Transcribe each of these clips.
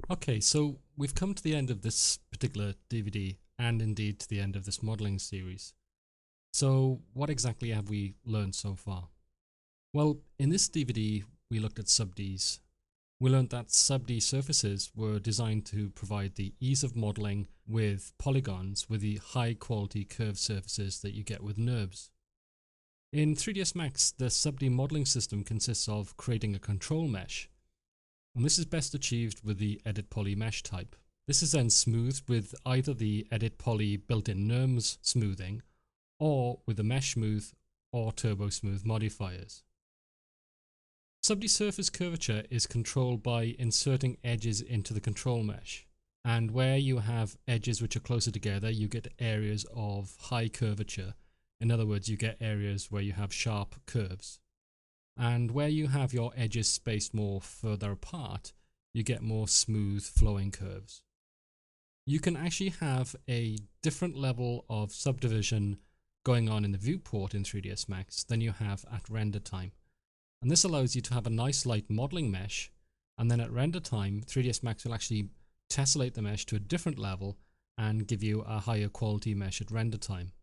Okay, so we've come to the end of this particular DVD and indeed to the end of this modeling series. So what exactly have we learned so far? Well, in this DVD, we looked at sub-Ds. We learned that sub-D surfaces were designed to provide the ease of modeling with polygons with the high quality curved surfaces that you get with NURBS. In 3ds Max, the sub-D modeling system consists of creating a control mesh, and this is best achieved with the Edit Poly mesh type. This is then smoothed with either the Edit Poly built-in NURMS smoothing or with the Mesh Smooth or Turbo Smooth modifiers. Sub-D surface curvature is controlled by inserting edges into the control mesh, and where you have edges which are closer together, you get areas of high curvature. In other words, you get areas where you have sharp curves. And where you have your edges spaced more further apart, you get more smooth flowing curves. You can actually have a different level of subdivision going on in the viewport in 3ds Max than you have at render time. And this allows you to have a nice light modeling mesh, and then at render time, 3ds Max will actually tessellate the mesh to a different level and give you a higher quality mesh at render time.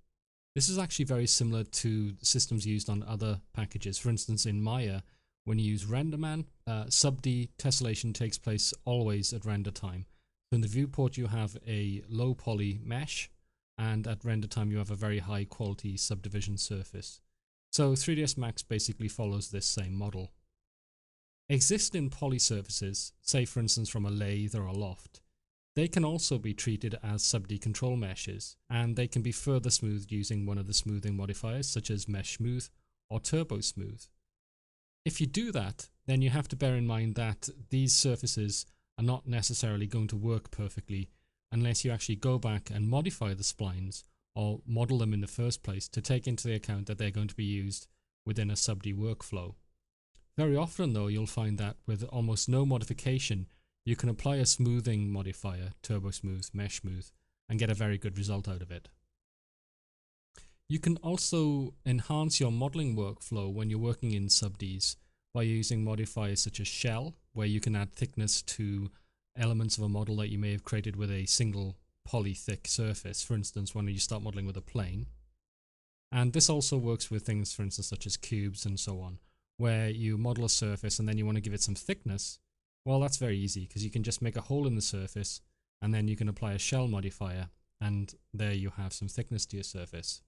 This is actually very similar to systems used on other packages. For instance, in Maya, when you use RenderMan, sub-D tessellation takes place always at render time. So in the viewport, you have a low poly mesh, and at render time, you have a very high quality subdivision surface. So 3ds Max basically follows this same model. Existing poly surfaces, say for instance from a lathe or a loft, they can also be treated as sub-D control meshes, and they can be further smoothed using one of the smoothing modifiers such as Mesh Smooth or Turbo Smooth. If you do that, then you have to bear in mind that these surfaces are not necessarily going to work perfectly unless you actually go back and modify the splines or model them in the first place to take into account that they're going to be used within a sub-D workflow. Very often though, you'll find that with almost no modification, you can apply a smoothing modifier, Turbo Smooth, Mesh Smooth, and get a very good result out of it. You can also enhance your modeling workflow when you're working in sub-Ds by using modifiers such as Shell, where you can add thickness to elements of a model that you may have created with a single poly-thick surface, for instance, when you start modeling with a plane. And this also works with things, for instance, such as cubes and so on, where you model a surface and then you want to give it some thickness. Well, that's very easy because you can just make a hole in the surface and then you can apply a shell modifier, and there you have some thickness to your surface.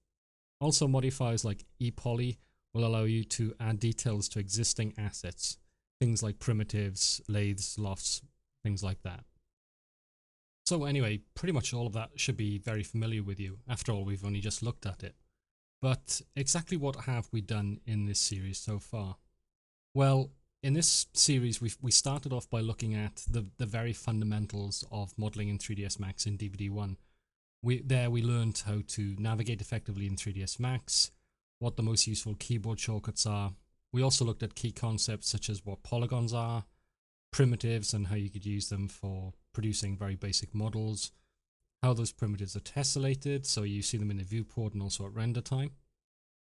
Also, modifiers like ePoly will allow you to add details to existing assets, things like primitives, lathes, lofts, things like that. So anyway, pretty much all of that should be very familiar with you. After all, we've only just looked at it. But exactly what have we done in this series so far? Well, in this series, we started off by looking at the very fundamentals of modeling in 3ds Max in DVD1. We learned how to navigate effectively in 3ds Max, what the most useful keyboard shortcuts are. We also looked at key concepts such as what polygons are, primitives and how you could use them for producing very basic models, how those primitives are tessellated, so you see them in the viewport and also at render time,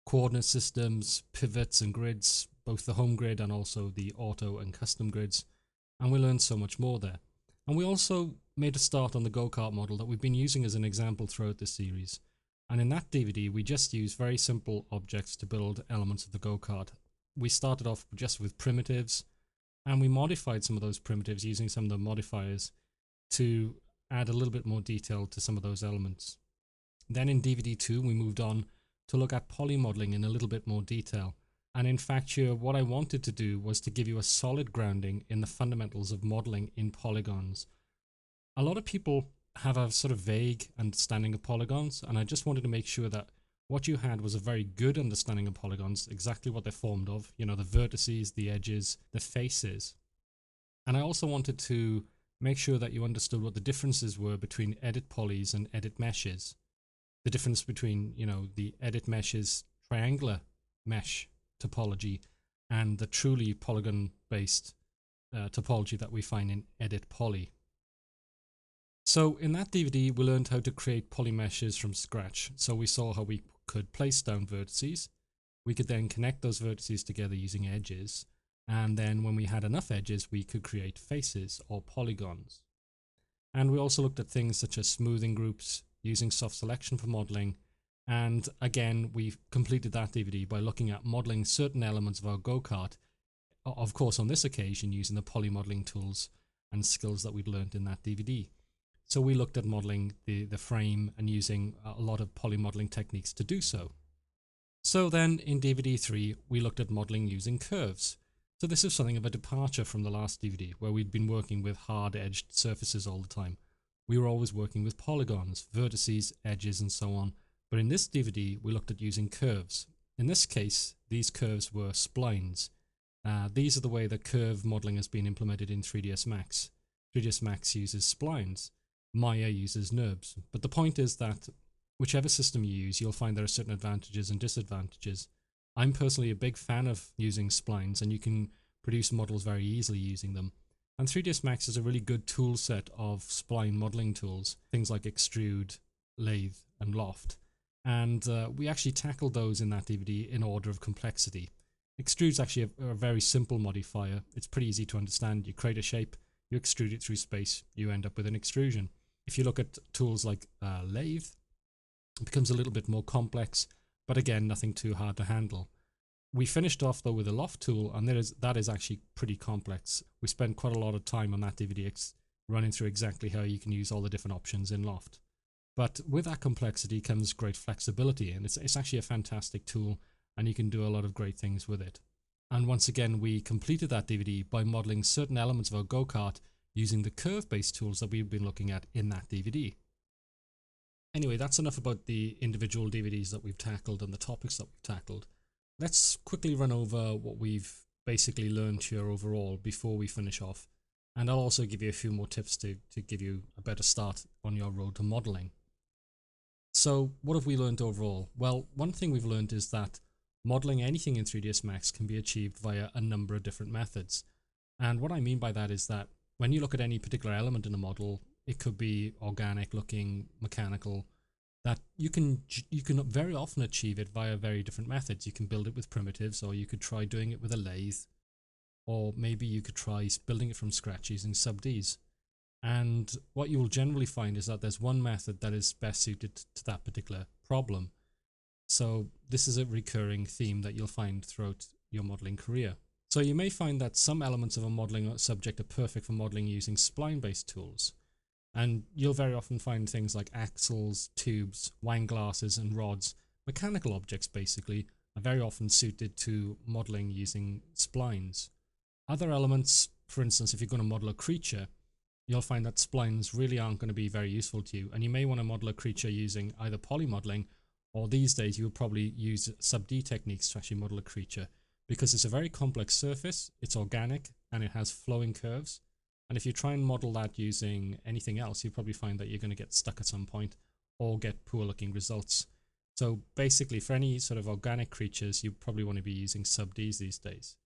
coordinate systems, pivots and grids, both the home grid and also the auto and custom grids, and we learned so much more there. And we also made a start on the go-kart model that we've been using as an example throughout this series. And in that DVD, we just used very simple objects to build elements of the go-kart. We started off just with primitives, and we modified some of those primitives using some of the modifiers to add a little bit more detail to some of those elements. Then in DVD2, we moved on to look at poly modeling in a little bit more detail. And in fact, here, what I wanted to do was to give you a solid grounding in the fundamentals of modeling in polygons. A lot of people have a sort of vague understanding of polygons, and I just wanted to make sure that what you had was a very good understanding of polygons, exactly what they're formed of, you know, the vertices, the edges, the faces. And I also wanted to make sure that you understood what the differences were between edit polys and edit meshes. The difference between, you know, the edit meshes triangular mesh topology and the truly polygon-based topology that we find in edit poly. So in that DVD, we learned how to create poly meshes from scratch. So we saw how we could place down vertices. We could then connect those vertices together using edges. And then when we had enough edges, we could create faces or polygons. And we also looked at things such as smoothing groups, using soft selection for modeling. And again, we completed that DVD by looking at modeling certain elements of our go-kart, of course on this occasion using the poly modeling tools and skills that we'd learned in that DVD. So we looked at modeling the frame and using a lot of poly modeling techniques to do so. So then in DVD 3, we looked at modeling using curves. So this is something of a departure from the last DVD, where we'd been working with hard-edged surfaces all the time. We were always working with polygons, vertices, edges, and so on. But in this DVD, we looked at using curves. In this case, these curves were splines. These are the way that curve modeling has been implemented in 3ds Max. 3ds Max uses splines. Maya uses NURBS. But the point is that whichever system you use, you'll find there are certain advantages and disadvantages. I'm personally a big fan of using splines, and you can produce models very easily using them. And 3ds Max is a really good tool set of spline modeling tools, things like extrude, lathe, and loft. And we actually tackled those in that DVD in order of complexity. Extrude's actually a very simple modifier. It's pretty easy to understand. You create a shape, you extrude it through space, you end up with an extrusion. If you look at tools like lathe, it becomes a little bit more complex, but again, nothing too hard to handle. We finished off though with a loft tool, and that is actually pretty complex. We spent quite a lot of time on that DVD running through exactly how you can use all the different options in loft. But with that complexity comes great flexibility, and it's actually a fantastic tool, and you can do a lot of great things with it. And once again, we completed that DVD by modeling certain elements of our go-kart using the curve-based tools that we've been looking at in that DVD. Anyway, that's enough about the individual DVDs that we've tackled and the topics that we've tackled. Let's quickly run over what we've basically learned here overall before we finish off. And I'll also give you a few more tips to give you a better start on your road to modeling. So what have we learned overall? Well, one thing we've learned is that modeling anything in 3ds Max can be achieved via a number of different methods. And what I mean by that is that when you look at any particular element in a model, it could be organic looking, mechanical, that you can very often achieve it via very different methods. You can build it with primitives, or you could try doing it with a lathe, or maybe you could try building it from scratch using sub-Ds. And what you will generally find is that there's one method that is best suited to that particular problem. So this is a recurring theme that you'll find throughout your modeling career. So you may find that some elements of a modeling subject are perfect for modeling using spline-based tools. And you'll very often find things like axles, tubes, wine glasses, and rods, mechanical objects basically, are very often suited to modeling using splines. Other elements, for instance, if you're going to model a creature, you'll find that splines really aren't going to be very useful to you, and you may want to model a creature using either poly modeling, or these days you would probably use sub-D techniques to actually model a creature, because it's a very complex surface, it's organic, and it has flowing curves. And if you try and model that using anything else, you probably find that you're going to get stuck at some point or get poor looking results. So basically, for any sort of organic creatures, you probably want to be using sub-Ds these days.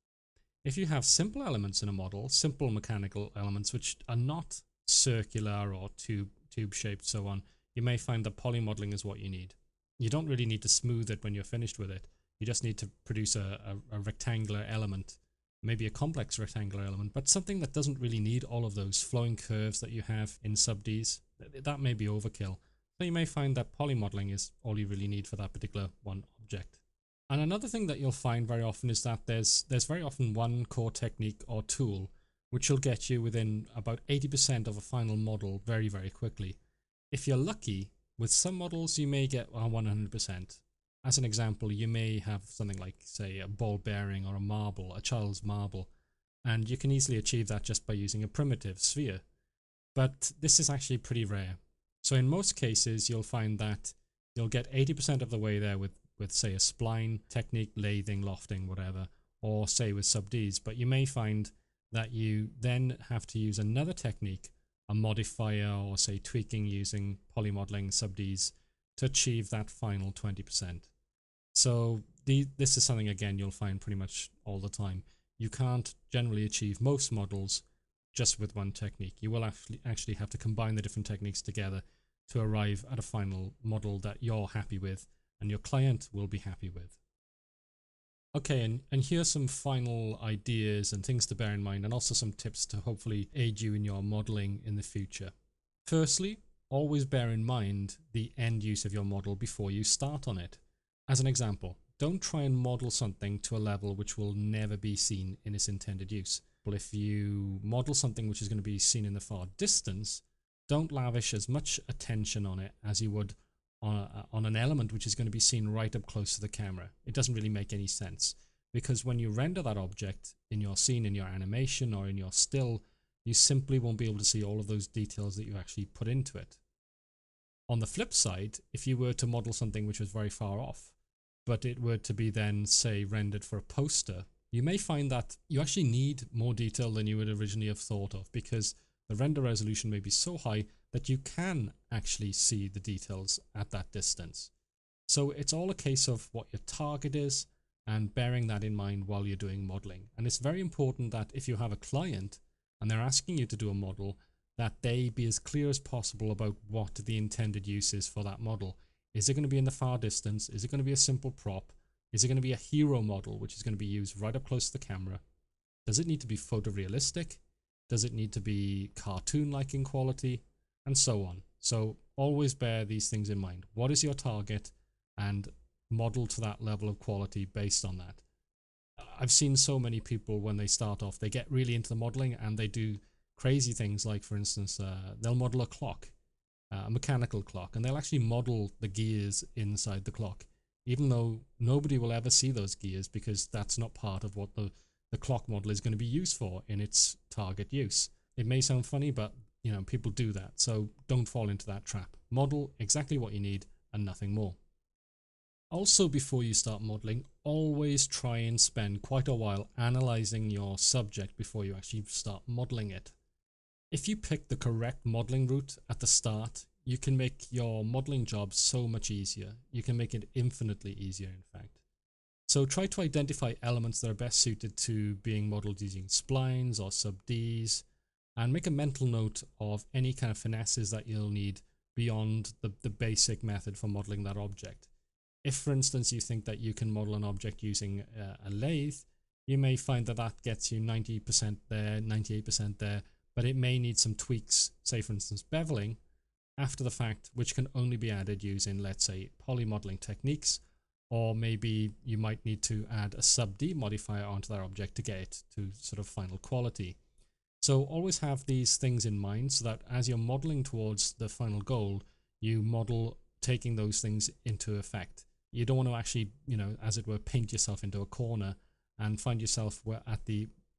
If you have simple elements in a model, simple mechanical elements which are not circular or tube shaped, so on, you may find that poly modeling is what you need. You don't really need to smooth it when you're finished with it. You just need to produce a rectangular element, maybe a complex rectangular element, but something that doesn't really need all of those flowing curves that you have in sub-Ds. That may be overkill. So you may find that poly modeling is all you really need for that particular one object. And another thing that you'll find very often is that there's very often one core technique or tool which will get you within about 80% of a final model very, very quickly. If you're lucky, with some models you may get 100%. As an example, you may have something like, say, a ball bearing or a marble, a child's marble, and you can easily achieve that just by using a primitive sphere. But this is actually pretty rare. So in most cases, you'll find that you'll get 80% of the way there with say a spline technique, lathing, lofting, whatever, or say with sub-Ds, but you may find that you then have to use another technique, a modifier, or say tweaking using polymodeling sub-Ds to achieve that final 20%. So this is something, again, you'll find pretty much all the time. You can't generally achieve most models just with one technique. You will actually have to combine the different techniques together to arrive at a final model that you're happy with and your client will be happy with. Okay, and here's some final ideas and things to bear in mind, and also some tips to hopefully aid you in your modeling in the future. Firstly, always bear in mind the end use of your model before you start on it. As an example, don't try and model something to a level which will never be seen in its intended use. Well, if you model something which is going to be seen in the far distance, don't lavish as much attention on it as you would on an element which is going to be seen right up close to the camera. It doesn't really make any sense, because when you render that object in your scene, in your animation, or in your still, you simply won't be able to see all of those details that you've actually put into it. On the flip side, if you were to model something which was very far off, but it were to be then, say, rendered for a poster, you may find that you actually need more detail than you would originally have thought of, because the render resolution may be so high that you can actually see the details at that distance. So it's all a case of what your target is and bearing that in mind while you're doing modeling. And it's very important that if you have a client and they're asking you to do a model, that they be as clear as possible about what the intended use is for that model. Is it going to be in the far distance? Is it going to be a simple prop? Is it going to be a hero model, which is going to be used right up close to the camera? Does it need to be photorealistic? Does it need to be cartoon-like in quality? And so on. So always bear these things in mind. What is your target? And model to that level of quality based on that. I've seen so many people, when they start off, they get really into the modeling and they do crazy things like, for instance, they'll model a clock, a mechanical clock, and they'll actually model the gears inside the clock, even though nobody will ever see those gears, because that's not part of what the clock model is going to be used for in its target use. It may sound funny, but you know, people do that, so don't fall into that trap. Model exactly what you need and nothing more. Also, before you start modeling, always try and spend quite a while analyzing your subject before you actually start modeling it. If you pick the correct modeling route at the start, you can make your modeling job so much easier. You can make it infinitely easier, in fact. So try to identify elements that are best suited to being modeled using splines or sub-Ds, and make a mental note of any kind of finesses that you'll need beyond the basic method for modeling that object. If, for instance, you think that you can model an object using a lathe, you may find that that gets you 90% there, 98% there, but it may need some tweaks, say, for instance, beveling, after the fact, which can only be added using, let's say, polymodeling techniques, or maybe you might need to add a sub-D modifier onto that object to get it to sort of final quality. So always have these things in mind so that as you're modeling towards the final goal, you model taking those things into effect. You don't want to actually, you know, as it were, paint yourself into a corner and find yourself at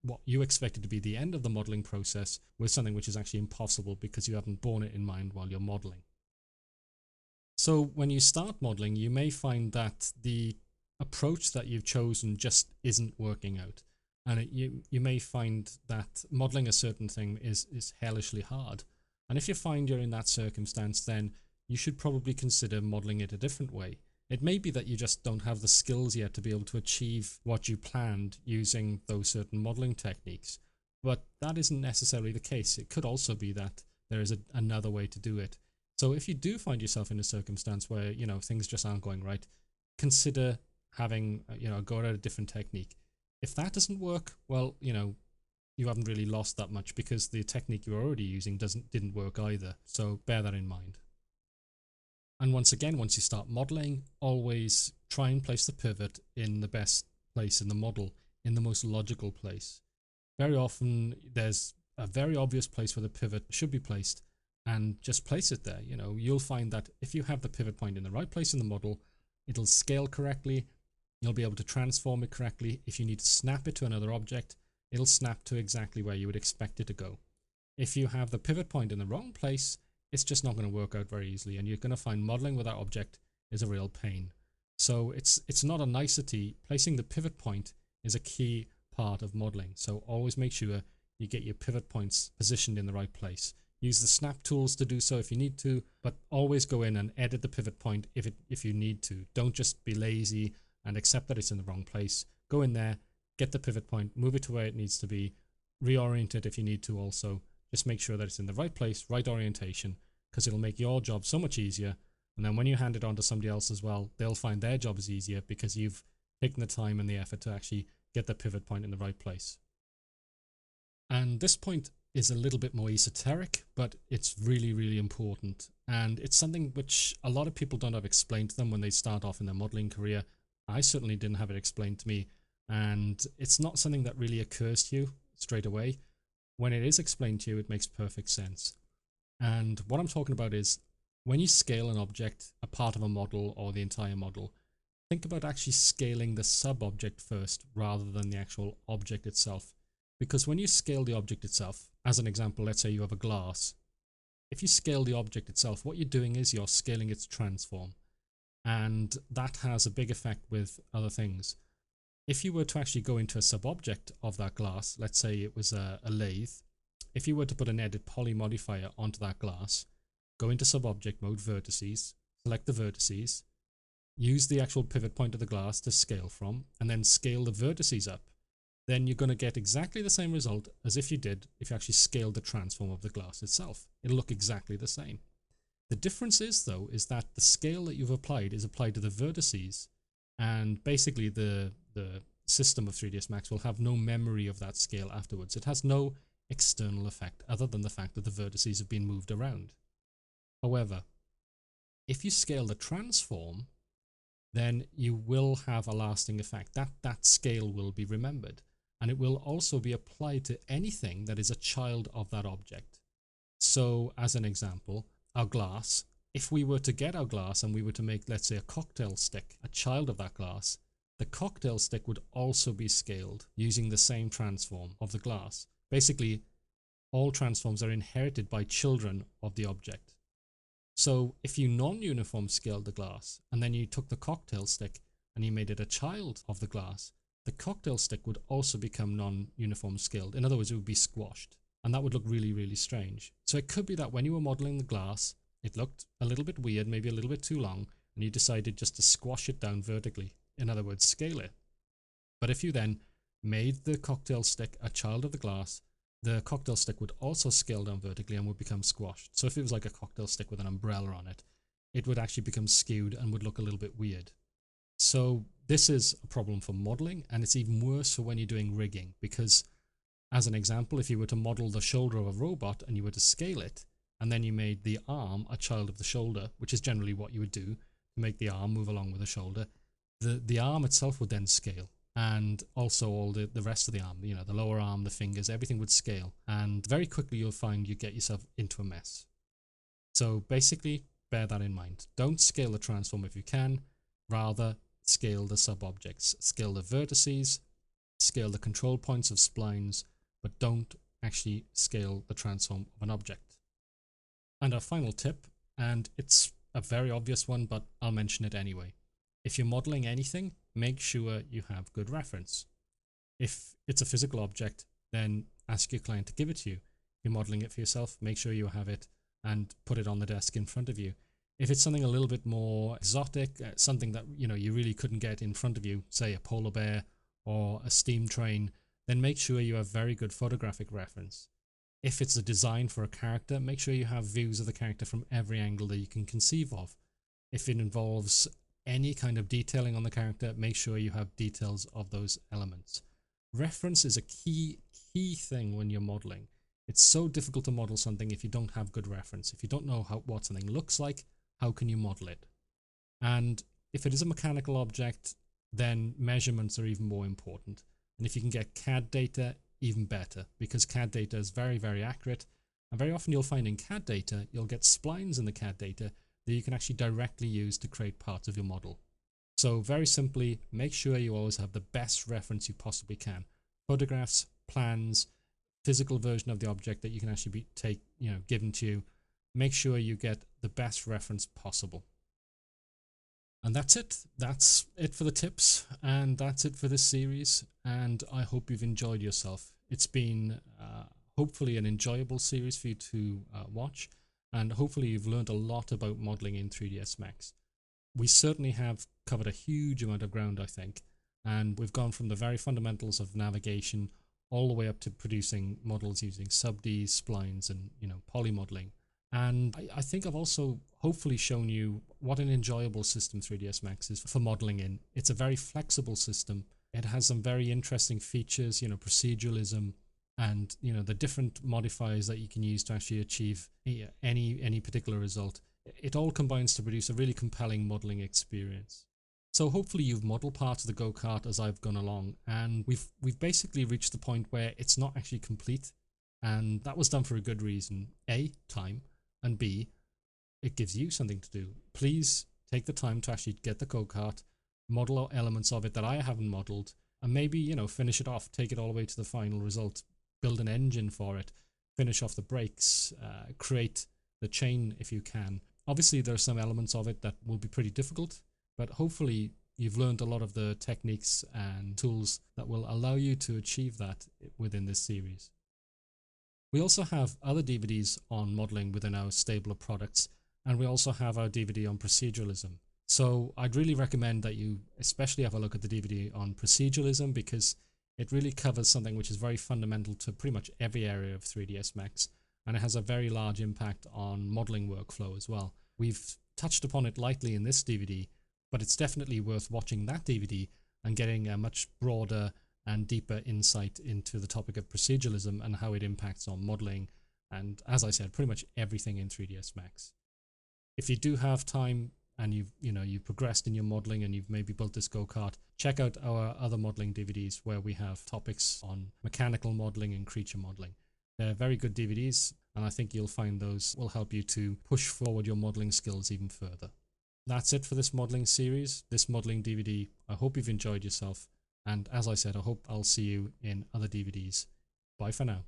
what you expected to be the end of the modeling process with something which is actually impossible because you haven't borne it in mind while you're modeling. So when you start modeling, you may find that the approach that you've chosen just isn't working out. And you may find that modeling a certain thing is hellishly hard. And if you find you're in that circumstance, then you should probably consider modeling it a different way. It may be that you just don't have the skills yet to be able to achieve what you planned using those certain modeling techniques. But that isn't necessarily the case. It could also be that there is another way to do it. So if you do find yourself in a circumstance where, you know, things just aren't going right, consider having, you know, go at a different technique. If that doesn't work, well, you know, you haven't really lost that much because the technique you're already using didn't work either. So bear that in mind. And once again, once you start modeling, always try and place the pivot in the best place in the model, in the most logical place. Very often there's a very obvious place where the pivot should be placed, and just place it there. You know, you'll find that if you have the pivot point in the right place in the model, it'll scale correctly. You'll be able to transform it correctly. If you need to snap it to another object, it'll snap to exactly where you would expect it to go. If you have the pivot point in the wrong place, it's just not going to work out very easily, and you're going to find modeling with that object is a real pain. So it's not a nicety. Placing the pivot point is a key part of modeling. So always make sure you get your pivot points positioned in the right place. Use the snap tools to do so if you need to, but always go in and edit the pivot point if you need to. Don't just be lazy and accept that it's in the wrong place. Go in there, get the pivot point, move it to where it needs to be, reorient it if you need to also. Just make sure that it's in the right place, right orientation, because it'll make your job so much easier. And then when you hand it on to somebody else as well, they'll find their job is easier because you've taken the time and the effort to actually get the pivot point in the right place. And this point is a little bit more esoteric, but it's really, really important. And it's something which a lot of people don't have explained to them when they start off in their modeling career. I certainly didn't have it explained to me, and it's not something that really occurs to you straight away. When it is explained to you, it makes perfect sense. And what I'm talking about is when you scale an object, a part of a model or the entire model, think about actually scaling the sub-object first rather than the actual object itself. Because when you scale the object itself, as an example, let's say you have a glass. If you scale the object itself, what you're doing is you're scaling its transform. And that has a big effect with other things. If you were to actually go into a sub-object of that glass, let's say it was a lathe, if you were to put an edit poly modifier onto that glass, go into sub-object mode, vertices, select the vertices, use the actual pivot point of the glass to scale from, and then scale the vertices up, then you're going to get exactly the same result as if you did if you actually scaled the transform of the glass itself. It'll look exactly the same. The difference is, though, is that the scale that you've applied is applied to the vertices, and basically the system of 3ds Max will have no memory of that scale afterwards. It has no external effect other than the fact that the vertices have been moved around. However, if you scale the transform, then you will have a lasting effect. That scale will be remembered, and it will also be applied to anything that is a child of that object. So, as an example, our glass, if we were to get our glass and we were to make, let's say, a cocktail stick, a child of that glass, the cocktail stick would also be scaled using the same transform of the glass. Basically, all transforms are inherited by children of the object. So if you non-uniform scaled the glass and then you took the cocktail stick and you made it a child of the glass, the cocktail stick would also become non-uniform scaled. In other words, it would be squashed, and that would look really, really strange. So it could be that when you were modeling the glass, it looked a little bit weird, maybe a little bit too long, and you decided just to squash it down vertically. In other words, scale it. But if you then made the cocktail stick a child of the glass, the cocktail stick would also scale down vertically and would become squashed. So if it was like a cocktail stick with an umbrella on it, it would actually become skewed and would look a little bit weird. So this is a problem for modeling, and it's even worse for when you're doing rigging, because as an example, if you were to model the shoulder of a robot and you were to scale it, and then you made the arm a child of the shoulder, which is generally what you would do to make the arm move along with the shoulder, the arm itself would then scale. And also all the rest of the arm, you know, the lower arm, the fingers, everything would scale. And very quickly you'll find you get yourself into a mess. So basically, bear that in mind. Don't scale the transform if you can. Rather, scale the sub-objects. Scale the vertices, scale the control points of splines, but don't actually scale the transform of an object. And our final tip, and it's a very obvious one, but I'll mention it anyway. If you're modeling anything, make sure you have good reference. If it's a physical object, then ask your client to give it to you. If you're modeling it for yourself, make sure you have it and put it on the desk in front of you. If it's something a little bit more exotic, something that you really couldn't get in front of you, say a polar bear or a steam train, then make sure you have very good photographic reference. If it's a design for a character, make sure you have views of the character from every angle that you can conceive of. If it involves any kind of detailing on the character, make sure you have details of those elements. Reference is a key thing when you're modeling. It's so difficult to model something if you don't have good reference. If you don't know what something looks like, how can you model it? And if it is a mechanical object, then measurements are even more important. And if you can get CAD data, even better, because CAD data is very, very accurate. And very often you'll find in CAD data, you'll get splines in the CAD data that you can actually directly use to create parts of your model. So very simply, make sure you always have the best reference you possibly can. Photographs, plans, physical version of the object that you can actually given to you. Make sure you get the best reference possible. And that's it. That's it for the tips, and that's it for this series. And I hope you've enjoyed yourself. It's been hopefully an enjoyable series for you to watch. And hopefully you've learned a lot about modeling in 3ds Max. We certainly have covered a huge amount of ground, I think, and we've gone from the very fundamentals of navigation all the way up to producing models using sub-Ds, splines, and poly modeling. And I think I've also hopefully shown you what an enjoyable system 3ds Max is for modeling in. It's a very flexible system. It has some very interesting features, proceduralism, and the different modifiers that you can use to actually achieve any particular result. It all combines to produce a really compelling modeling experience. So hopefully you've modeled parts of the go-kart as I've gone along, and we've basically reached the point where it's not actually complete, and that was done for a good reason. A, time, and B, it gives you something to do. Please take the time to actually get the go-kart, model elements of it that I haven't modeled, and maybe, finish it off, take it all the way to the final result, build an engine for it, finish off the brakes, create the chain if you can. Obviously, there are some elements of it that will be pretty difficult, but hopefully you've learned a lot of the techniques and tools that will allow you to achieve that within this series. We also have other DVDs on modeling within our stable of products, and we also have our DVD on proceduralism. So I'd really recommend that you especially have a look at the DVD on proceduralism, because it really covers something which is very fundamental to pretty much every area of 3ds Max, and it has a very large impact on modeling workflow as well. We've touched upon it lightly in this DVD, but it's definitely worth watching that DVD and getting a much broader and deeper insight into the topic of proceduralism and how it impacts on modeling, and as I said, pretty much everything in 3ds Max. If you do have time and you've progressed in your modeling and you've maybe built this go-kart, check out our other modeling DVDs where we have topics on mechanical modeling and creature modeling. They're very good DVDs, and I think you'll find those will help you to push forward your modeling skills even further. That's it for this modeling series, this modeling DVD. I hope you've enjoyed yourself, and as I said, I hope I'll see you in other DVDs. Bye for now.